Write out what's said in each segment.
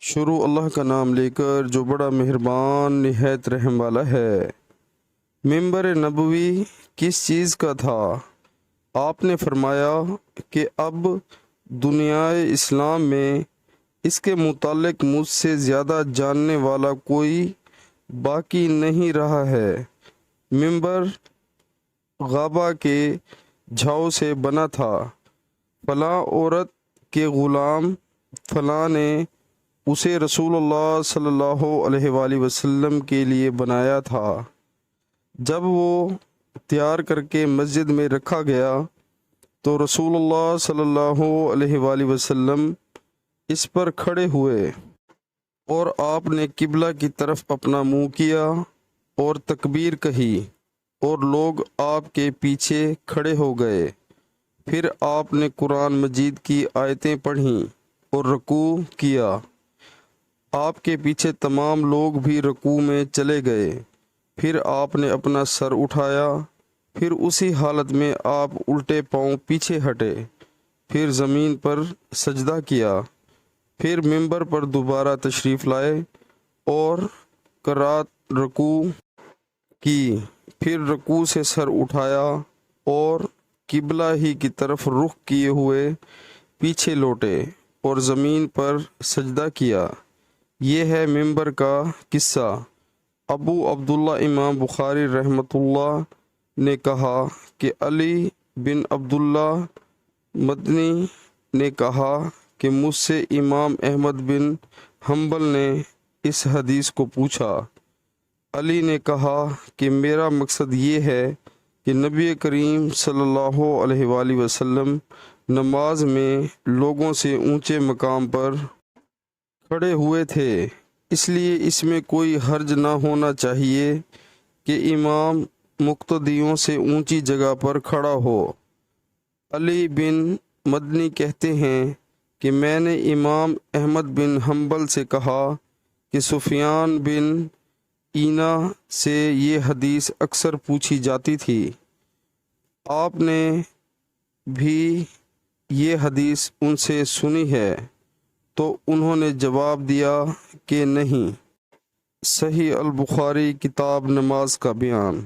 شروع اللہ کا نام لے کر جو بڑا مہربان نہایت رحم والا ہے۔ منبر نبوی کس چیز کا تھا؟ آپ نے فرمایا کہ اب دنیائے اسلام میں اس کے متعلق مجھ سے زیادہ جاننے والا کوئی باقی نہیں رہا ہے۔ منبر غابہ کے جھاؤ سے بنا تھا۔ فلاں عورت کے غلام فلاں نے اسے رسول اللہ صلی اللہ علیہ وآلہ وسلم کے لیے بنایا تھا۔ جب وہ تیار کر کے مسجد میں رکھا گیا تو رسول اللہ صلی اللہ علیہ وآلہ وسلم اس پر کھڑے ہوئے اور آپ نے قبلہ کی طرف اپنا منہ کیا اور تکبیر کہی اور لوگ آپ کے پیچھے کھڑے ہو گئے۔ پھر آپ نے قرآن مجید کی آیتیں پڑھیں اور رکوع کیا۔ آپ کے پیچھے تمام لوگ بھی رکوع میں چلے گئے۔ پھر آپ نے اپنا سر اٹھایا، پھر اسی حالت میں آپ الٹے پاؤں پیچھے ہٹے، پھر زمین پر سجدہ کیا، پھر منبر پر دوبارہ تشریف لائے اور قرات رکوع کی، پھر رکوع سے سر اٹھایا اور قبلہ ہی کی طرف رخ کیے ہوئے پیچھے لوٹے اور زمین پر سجدہ کیا۔ یہ ہے منبر کا قصہ۔ ابو عبداللہ امام بخاری رحمۃ اللہ نے کہا کہ علی بن عبداللہ مدنی نے کہا کہ مجھ سے امام احمد بن حنبل نے اس حدیث کو پوچھا۔ علی نے کہا کہ میرا مقصد یہ ہے کہ نبی کریم صلی اللہ علیہ وآلہ وسلم نماز میں لوگوں سے اونچے مقام پر کھڑے ہوئے تھے، اس لیے اس میں کوئی حرج نہ ہونا چاہیے کہ امام مقتدیوں سے اونچی جگہ پر کھڑا ہو۔ علی بن مدنی کہتے ہیں کہ میں نے امام احمد بن حنبل سے کہا کہ سفیان بن عیینہ سے یہ حدیث اکثر پوچھی جاتی تھی، آپ نے بھی یہ حدیث ان سے سنی ہے؟ تو انہوں نے جواب دیا کہ نہیں۔ صحیح البخاری کتاب نماز کا بیان۔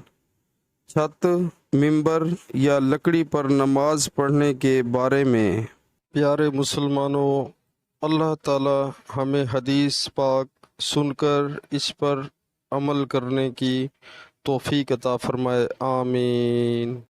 چھت، منبر یا لکڑی پر نماز پڑھنے کے بارے میں۔ پیارے مسلمانوں، اللہ تعالی ہمیں حدیث پاک سن کر اس پر عمل کرنے کی توفیق عطا فرمائے، آمین۔